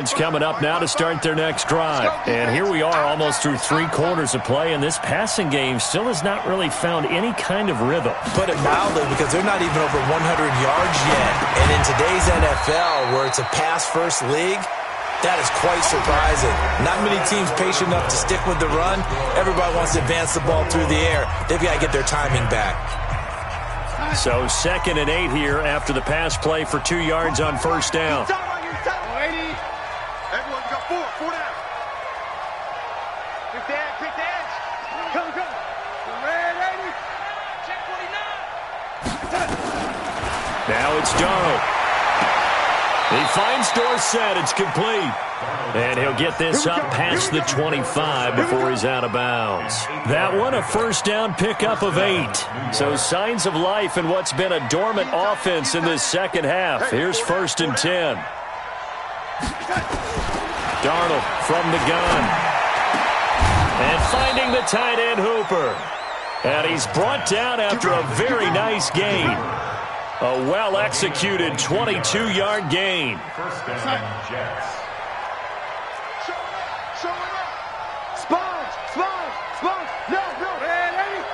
It's coming up now to start their next drive. And here we are almost through 3 quarters of play, and this passing game still has not really found any kind of rhythm. Put it mildly, because they're not even over 100 yards yet. And in today's NFL, where it's a pass-first league, that is quite surprising. Not many teams patient enough to stick with the run. Everybody wants to advance the ball through the air. They've got to get their timing back. So 2nd and 8 here after the pass play for 2 yards on first down. Everyone got 4 down. Pick the edge. Come. Red 80. Check 49. Now it's Darnold. He finds Dorsett. It's complete. And he'll get this up past the 25 before he's out of bounds. That one, a first down pickup of 8. So signs of life in what's been a dormant offense in this second half. Here's 1st and 10. Darnold from the gun. And finding the tight end Hooper. And he's brought down after a very nice gain. A well-executed 22-yard gain. First down, Jets. Show it up. Sponge. No. Red 80.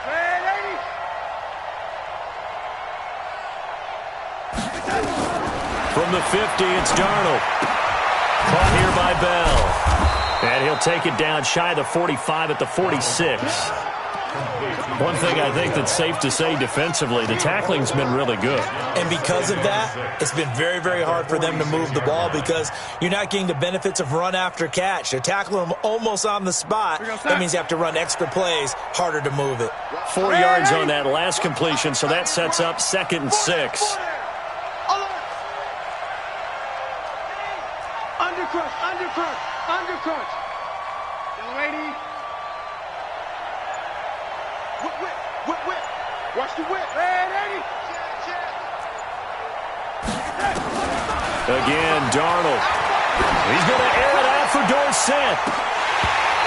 Red 80. From the 50, it's Darnold. Caught here by Bell. And he'll take it down shy of the 45 at the 46. One thing I think that's safe to say defensively, the tackling's been really good. And because of that, it's been very, very hard for them to move the ball because you're not getting the benefits of run after catch. They're tackling them almost on the spot. That means you have to run extra plays, harder to move it. 4 yards on that last completion, so that sets up 2nd and 6. Undercrunch. Young lady. Whip. Watch the whip. Red 80. Again, Darnold. He's going to air it out for Dorsett.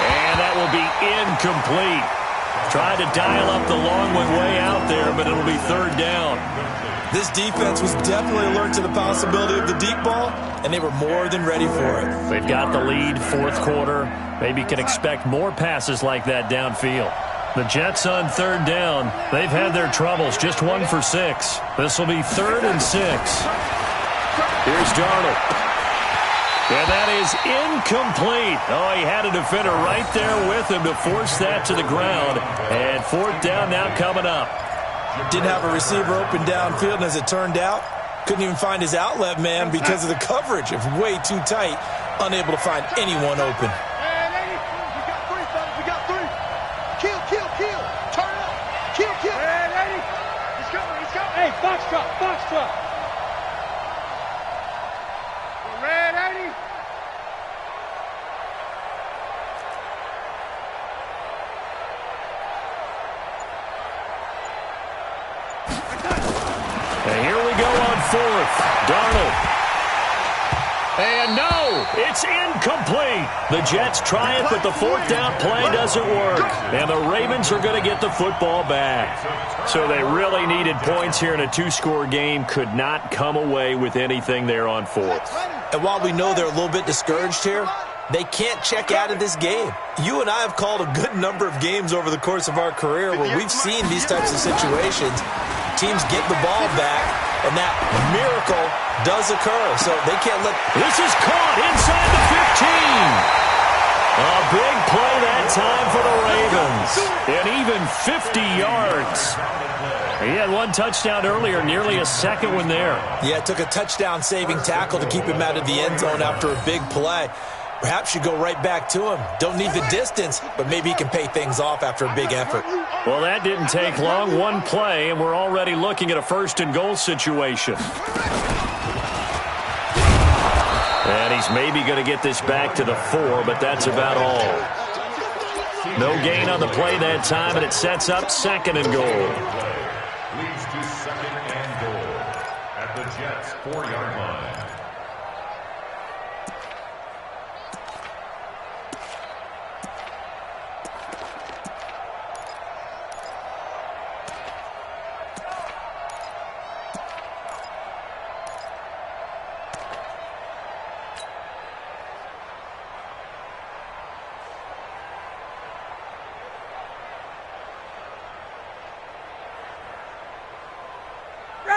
And that will be incomplete. Tried to dial up the long way out there, but it'll be 3rd down. This defense was definitely alert to the possibility of the deep ball, and they were more than ready for it. They've got the lead, 4th quarter. Maybe can expect more passes like that downfield. The Jets on 3rd down. They've had their troubles, just 1 for 6. This will be 3rd and 6. Here's Darnold. And that is incomplete. Oh, he had a defender right there with him to force that to the ground. And 4th down now coming up. Didn't have a receiver open downfield, and as it turned out, couldn't even find his outlet man because of the coverage. It was way too tight, unable to find anyone open. We got 3. Kill. Turn it up. Kill. Red 80. He's coming. Hey, Foxtrot. Red 80. And here we go on 4th. Darnold. And no, it's incomplete. The Jets try it, but the 4th down play doesn't work. And the Ravens are going to get the football back. So they really needed points here in a 2-score game. Could not come away with anything there on 4th. And while we know they're a little bit discouraged here, they can't check out of this game. You and I have called a good number of games over the course of our career where we've seen these types of situations. Teams get the ball back, and that miracle does occur. So they can't let... This is caught inside the 15. A big play that time for the Ravens. And even 50 yards. He had 1 touchdown earlier, nearly a 2nd one there. Yeah, it took a touchdown-saving tackle to keep him out of the end zone after a big play. Perhaps you go right back to him. Don't need the distance, but maybe he can pay things off after a big effort. Well, that didn't take long. 1 play, and we're already looking at a 1st and goal situation. And he's maybe going to get this back to the 4, but that's about all. No gain on the play that time, and it sets up 2nd and goal. Leads to 2nd and goal at the Jets' 4-yard line.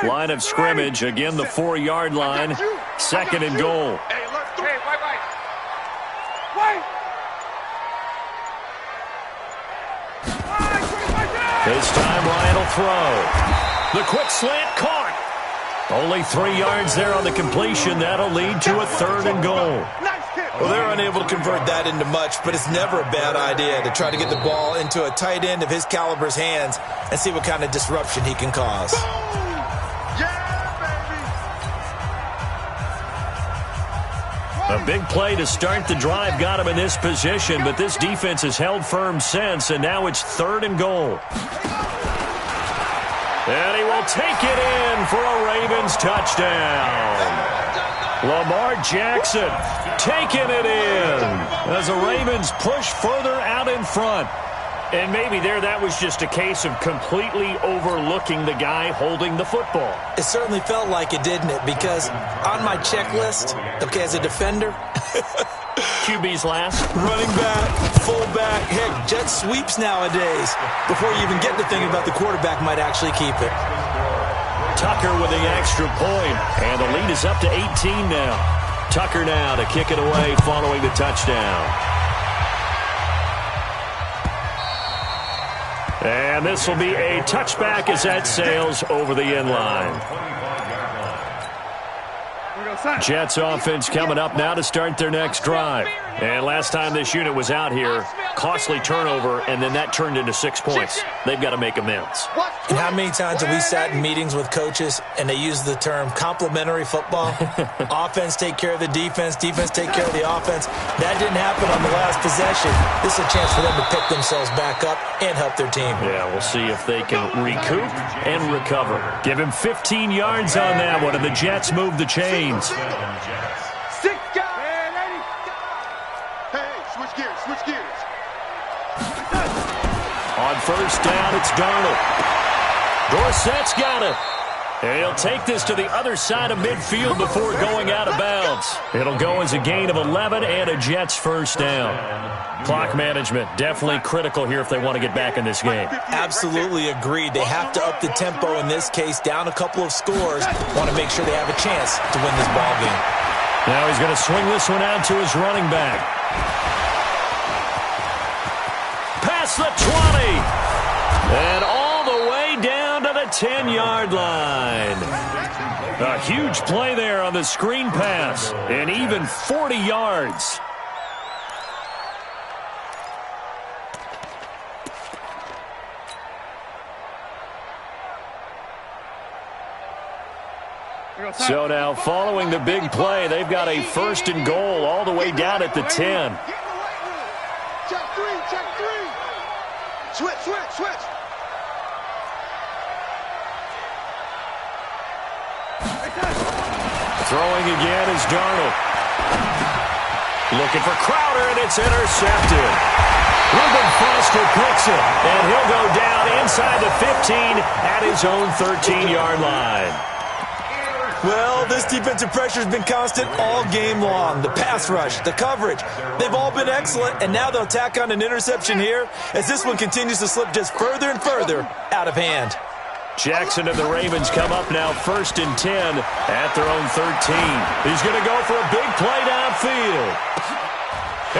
Line of scrimmage, again the 4-yard line. 2nd and goal. Hey, wait. This time Ryan will throw. The quick slant caught. Only 3 yards there on the completion. That'll lead to a 3rd and goal. Well, they're unable to convert that into much, but it's never a bad idea to try to get the ball into a tight end of his caliber's hands and see what kind of disruption he can cause. A big play to start the drive got him in this position, but this defense has held firm since, and now it's 3rd and goal. And he will take it in for a Ravens touchdown. Lamar Jackson taking it in as the Ravens push further out in front. And maybe that was just a case of completely overlooking the guy holding the football. It certainly felt like it, didn't it? Because on my checklist, okay, as a defender, QB's last. running back, fullback, heck, jet sweeps nowadays. Before you even get to thinking about the quarterback might actually keep it. Tucker with the extra point, and the lead is up to 18 now. Tucker now to kick it away following the touchdown. And this will be a touchback as that sails over the end line. Jets offense coming up now to start their next drive. And last time this unit was out here, costly turnover, and then that turned into 6 points. They've got to make amends. And how many times have we sat in meetings with coaches and they use the term complementary football? Offense take care of the defense, defense take care of the offense. That didn't happen on the last possession. This is a chance for them to pick themselves back up and help their team. Yeah, we'll see if they can recoup and recover. Give him 15 yards on that one, and the Jets move the chains. 6 guys. Hey, switch gears. On first down, it's Darnold. Dorsett's got it. And he'll take this to the other side of midfield before going out of bounds. It'll go as a gain of 11 and a Jets first down. Clock management, definitely critical here if they want to get back in this game. Absolutely agreed. They have to up the tempo in this case, down a couple of scores. Want to make sure they have a chance to win this ball game. Now he's going to swing this one out to his running back. Past the 20. And all the way down to the 10-yard line. A huge play there on the screen pass. And even 40 yards. So now following the big play, they've got a 1st and goal all the way down at the 10. Check three. Switch. Throwing again is Darnold. Looking for Crowder, and it's intercepted. Reuben Foster picks it, and he'll go down inside the 15 at his own 13-yard line. Well, this defensive pressure has been constant all game long. The pass rush, the coverage, they've all been excellent, and now they'll tack on an interception here as this one continues to slip just further and further out of hand. Jackson and the Ravens come up now 1st and 10 at their own 13. He's going to go for a big play downfield.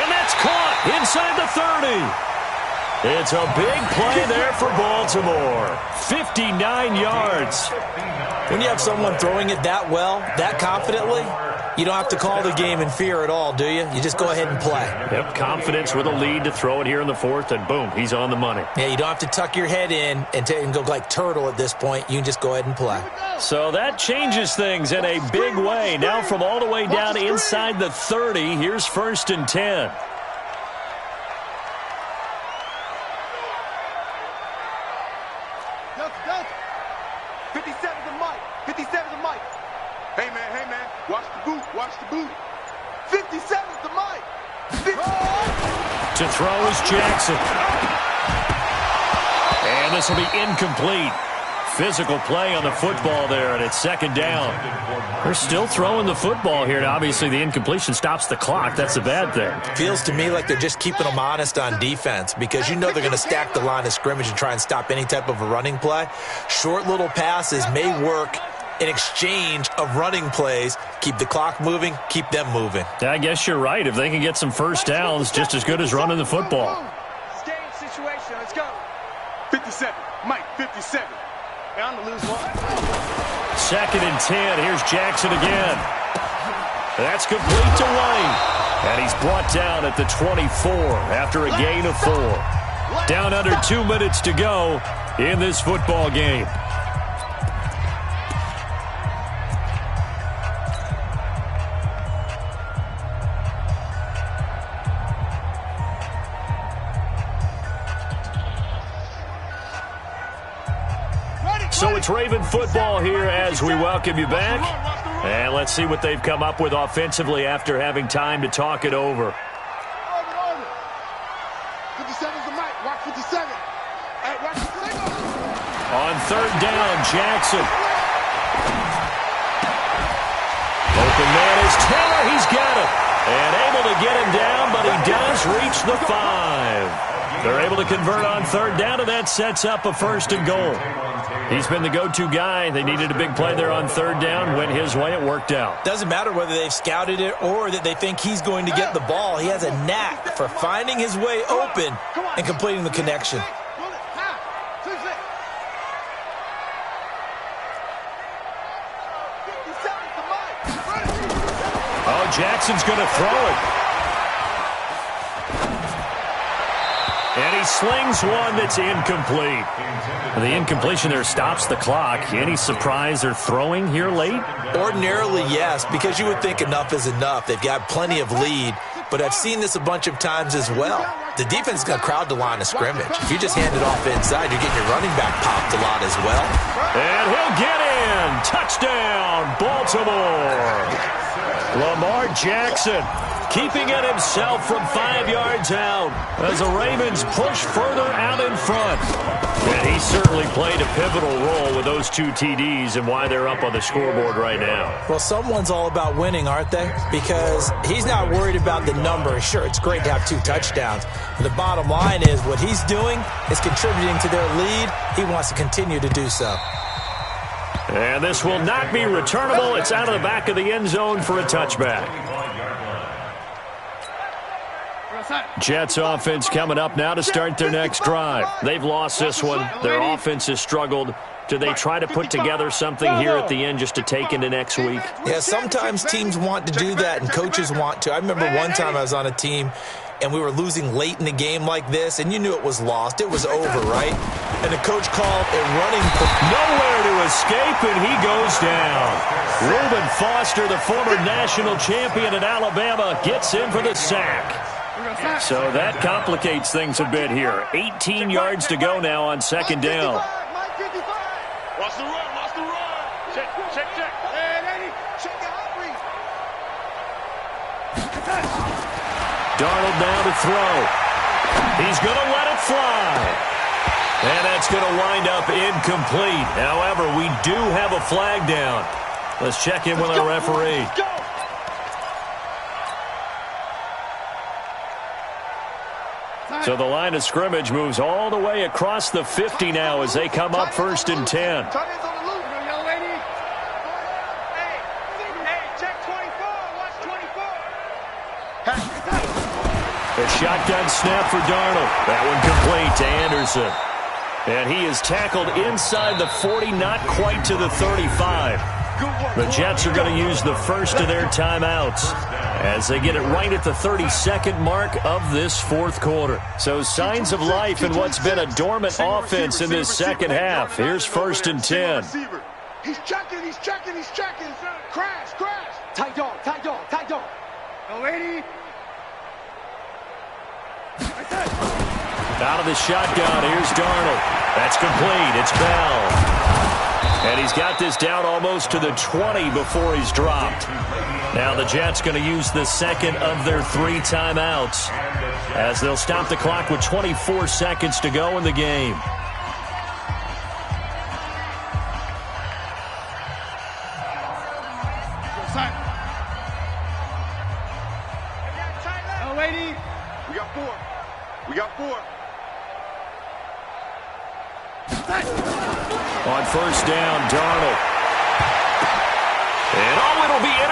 And that's caught inside the 30. It's a big play there for Baltimore. 59 yards. When you have someone throwing it that well, that confidently, you don't have to call the game in fear at all, do you? You just go ahead and play. Yep, confidence with a lead to throw it here in the 4th, and boom, he's on the money. Yeah, you don't have to tuck your head in and go like turtle at this point. You can just go ahead and play. So that changes things in a big way. Now from all the way down inside the 30, here's 1st and 10. Delta. 57's the mic. 57's the mic. Hey, man. Watch the boot. 57's the mic. To throw is Jackson. And this will be incomplete. Physical play on the football there, and it's 2nd down. They're still throwing the football here, and obviously the incompletion stops the clock. That's a bad thing. Feels to me like they're just keeping them honest on defense because you know they're going to stack the line of scrimmage and try and stop any type of a running play. Short little passes may work an exchange of running plays. Keep the clock moving, keep them moving. I guess you're right. If they can get some first downs, just as good as running the football. Game situation. Let's go. 57. Mike, 57. Bound to lose one. 2nd and 10. Here's Jackson again. That's complete to Wayne. And he's brought down at the 24 after a gain of 4. Down under 2 minutes to go in this football game. So it's Raven football here as we welcome you back. And let's see what they've come up with offensively after having time to talk it over. 57's the mic. Watch 57. Hey, watch 57. On 3rd down, Jackson. Open man is Taylor. He's got it. And able to get him down, but he does reach the 5. They're able to convert on 3rd down, and that sets up a 1st and goal. He's been the go-to guy. They needed a big play there on 3rd down. Went his way. It worked out. Doesn't matter whether they've scouted it or that they think he's going to get the ball. He has a knack for finding his way open and completing the connection. Oh, Jackson's going to throw it. And he slings one that's incomplete. The incompletion there stops the clock. Any surprise they're throwing here late? Ordinarily, yes, because you would think enough is enough. They've got plenty of lead, but I've seen this a bunch of times as well. The defense is going to crowd the line of scrimmage. If you just hand it off inside, you're getting your running back popped a lot as well. And he'll get in. Touchdown, Baltimore. Lamar Jackson keeping it himself from 5 yards out as the Ravens push further out in front. And he certainly played a pivotal role with those 2 TDs and why they're up on the scoreboard right now. Well, someone's all about winning, aren't they? Because he's not worried about the number. Sure, it's great to have 2 touchdowns. But the bottom line is what he's doing is contributing to their lead. He wants to continue to do so. And this will not be returnable. It's out of the back of the end zone for a touchback. Jets offense coming up now to start their next drive. They've lost this one. Their offense has struggled. Do they try to put together something here at the end just to take into next week? Yeah, sometimes teams want to do that and coaches want to. I remember one time I was on a team and we were losing late in the game like this, and you knew it was lost. It was over, right? And the coach called a running play. Nowhere to escape, and he goes down. Reuben Foster, the former national champion at Alabama, gets in for the sack. So that complicates things a bit here. 18 yards to go now on 2nd down. Watch the run, watch the run. Check. Hey, Eddie, check the hot read. Darnold now to throw. He's going to let it fly. And that's going to wind up incomplete. However, we do have a flag down. Let's check in with our referee. So the line of scrimmage moves all the way across the 50 now as they come up 1st and 10. Hey, check 24. Watch 24. A shotgun snap for Darnold. That one complete to Anderson. And he is tackled inside the 40, not quite to the 35. The Jets are going to use the first of their timeouts as they get it right at the 32nd mark of this 4th quarter. So signs of life in what's been a dormant offense in this second half. Here's 1st and 10. He's checking. Crash. Tight dog. No, lady. Out of the shotgun, here's Darnold. That's complete. It's Bell. And he's got this down almost to the 20 before he's dropped. Now the Jets going to use the second of their 3 timeouts as they'll stop the clock with 24 seconds to go in the game. No, lady. We got 4. On 1st down, Darnold.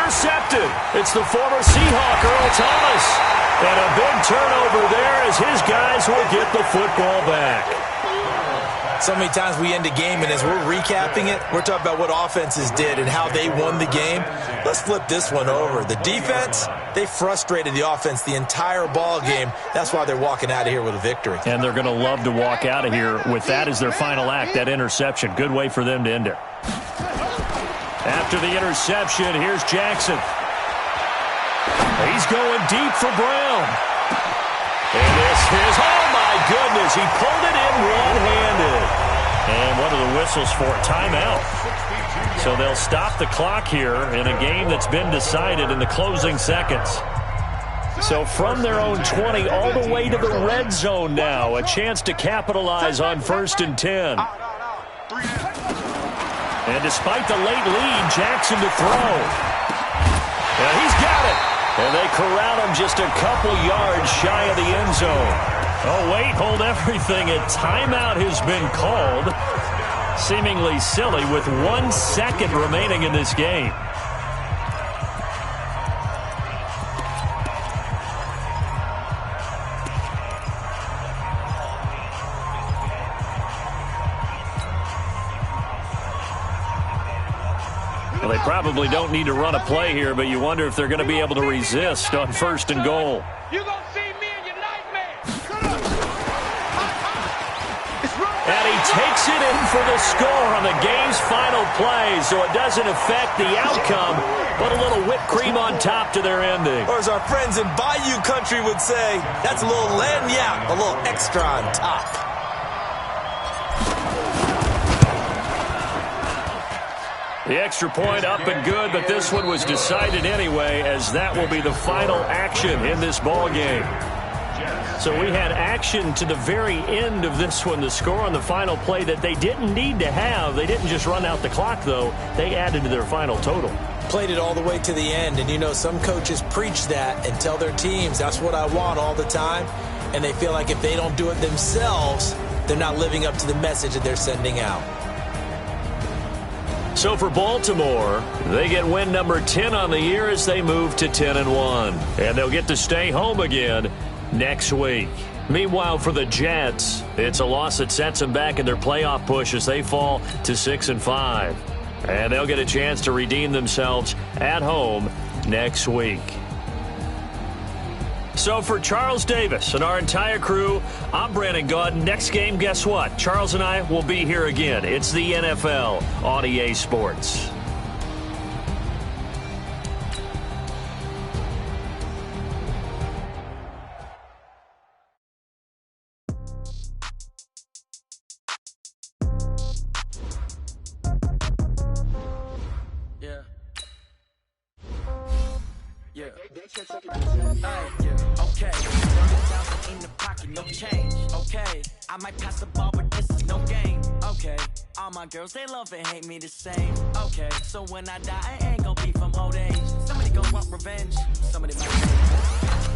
intercepted. It's the former Seahawk, Earl Thomas. And a big turnover there as his guys will get the football back. So many times we end a game, and as we're recapping it, we're talking about what offenses did and how they won the game. Let's flip this one over. The defense, they frustrated the offense the entire ball game. That's why they're walking out of here with a victory. And they're going to love to walk out of here with that as their final act, that interception. Good way for them to end it. After the interception, here's Jackson. He's going deep for Brown. And this is, oh my goodness, he pulled it in one-handed. And what are the whistles for? Timeout. So they'll stop the clock here in a game that's been decided in the closing seconds. So from their own 20 all the way to the red zone now, a chance to capitalize on 1st and 10. And despite the late lead, Jackson to throw. And he's got it. And they corral him just a couple yards shy of the end zone. Oh, wait, hold everything. A timeout has been called. Seemingly silly with 1 second remaining in this game. Well, they probably don't need to run a play here, but you wonder if they're going to be able to resist on 1st and goal. You're going to see me in your nightmare. And he takes it in for the score on the game's final play, so it doesn't affect the outcome, but a little whipped cream on top to their ending. Or as our friends in Bayou Country would say, that's a little lagniappe, a little extra on top. The extra point up and good, but this one was decided anyway, as that will be the final action in this ball game. So we had action to the very end of this one, the score on the final play that they didn't need to have. They didn't just run out the clock, though. They added to their final total. Played it all the way to the end, and you know some coaches preach that and tell their teams, that's what I want all the time, and they feel like if they don't do it themselves, they're not living up to the message that they're sending out. So for Baltimore, they get win number 10 on the year as they move to 10-1. And they'll get to stay home again next week. Meanwhile, for the Jets, it's a loss that sets them back in their playoff push as they fall to 6-5. And they'll get a chance to redeem themselves at home next week. So for Charles Davis and our entire crew, I'm Brandon Gaudin. Next game, guess what? Charles and I will be here again. It's the NFL on EA Sports. Okay. $100,000 in the pocket, no change. Okay. I might pass the ball, but this is no game. Okay. All my girls, they love and hate me the same. Okay. So when I die, I ain't gonna be from old age. Somebody gonna want revenge. Somebody might.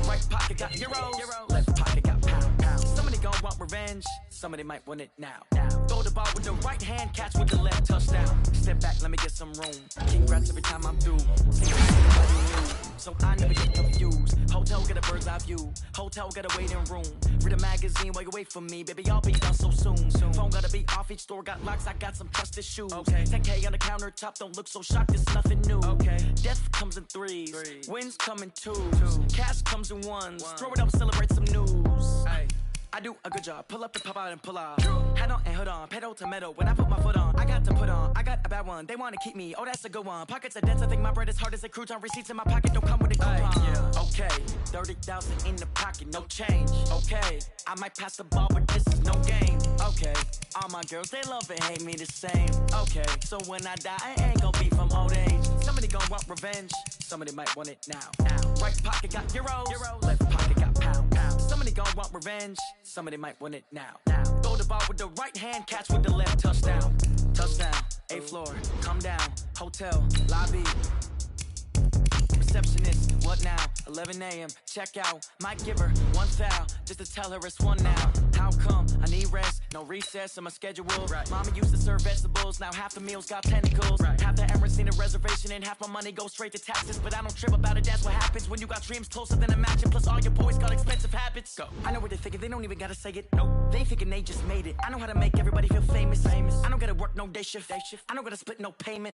Right pocket got euros. Left pocket got pound. Somebody gonna want revenge. Somebody might want it now. Throw the ball with the right hand, catch with the left, touchdown. Step back, let me get some room. Congrats every time I'm through. So I never get confused. Hotel get a bird's eye view. Hotel get a waiting room. Read a magazine while you wait for me. Baby, I'll be done so soon. Phone gotta be off, each store got locks. I got some trusted shoes. Okay. 10K on the countertop, don't look so shocked, it's nothing new. Okay. Death comes in threes. Wins come in twos. Cash comes in ones. Throw it up, celebrate some news. Ay. I do a good job. Pull up and pop out and pull out. Hat on and hood on. Pedal to metal. When I put my foot on, I got to put on. I got a bad one. They want to keep me. Oh, that's a good one. Pockets are dense. I think my bread is hard as a crouton. Receipts in my pocket don't come with a coupon. Yeah. Okay. 30,000 in the pocket. No change. Okay. I might pass the ball, but this is no game. Okay. All my girls, they love and hate me the same. Okay. So when I die, I ain't gonna be from old age. Somebody gonna want revenge. Somebody might want it now. Right pocket got euros. Left pocket got pound. Somebody gonna want revenge. Somebody might want it now. Throw the ball with the right hand, catch with the left, touchdown. Touchdown, 8th floor, come down, hotel, lobby. Receptionist, what now? 11 a.m. Check out, might give her one foul just to tell her it's one now. How come I need rest? No recess in my schedule. Right. Mama used to serve vegetables, now half the meals got tentacles. Right. Half the Emirates need a reservation and half my money goes straight to taxes. But I don't trip about it, that's what happens when you got dreams closer than a match. Plus all your boys got expensive habits. Go. I know what they're thinking, they don't even gotta say it. Nope. They thinking they just made it. I know how to make everybody feel famous. I don't gotta work no day shift. I don't gotta split no payment.